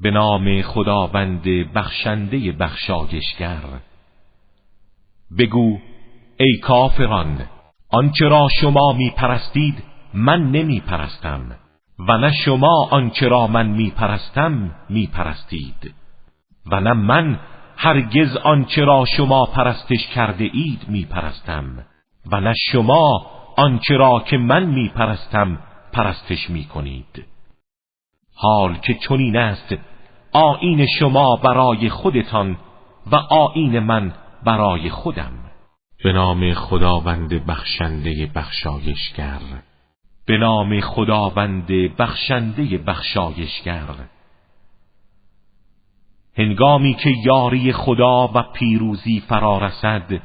به نام خداوند بخشنده بخشایشگر. بگو ای کافران، آنچه را شما می پرستید من نمی پرستم و نه شما آنچه را من می پرستم می پرستید و نه من هرگز آنچه را شما پرستش کرده اید می پرستم و نه شما آنچه را که من می پرستم پرستش می کنید. حال که چنین است آیین شما برای خودتان و آیین من برای خودم. به نام خداوند بخشنده بخشایشگر. به نام خداوند بخشنده بخشایشگر. هنگامی که یاری خدا و پیروزی فرا رسد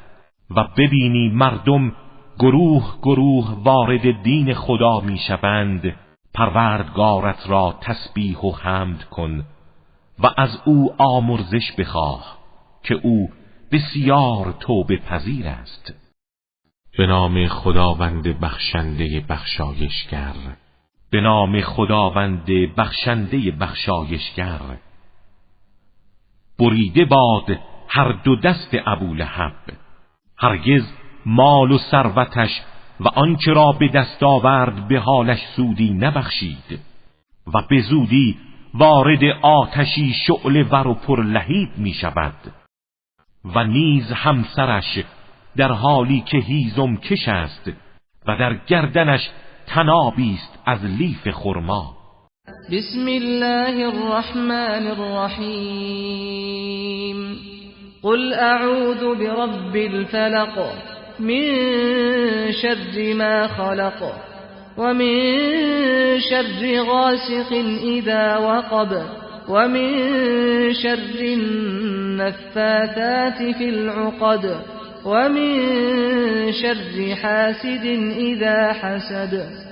و ببینی مردم گروه گروه وارد دین خدا می شوند، پروردگارت را تسبیح و حمد کن و از او آمرزش بخواه که او بسیار توبه پذیر است. به نام خداوند بخشنده بخشایشگر. به نام خداوند بخشنده بخشایشگر. بریده باد هر دو دست ابولهب، هرگز مال و ثروتش و آنچه را به دست آورد به حالش سودی نبخشید و به زودی وارد آتشی شعله ور و پرلهیب می شود و نیز همسرش در حالی که هیزم کش است و در گردنش طنابی است از لیف خرما. بسم الله الرحمن الرحیم. قل اعوذ برب الفلق من شر ما خلق ومن شر غاسق اذا وقب ومن شر النفاثات في العقد ومن شر حاسد اذا حسد.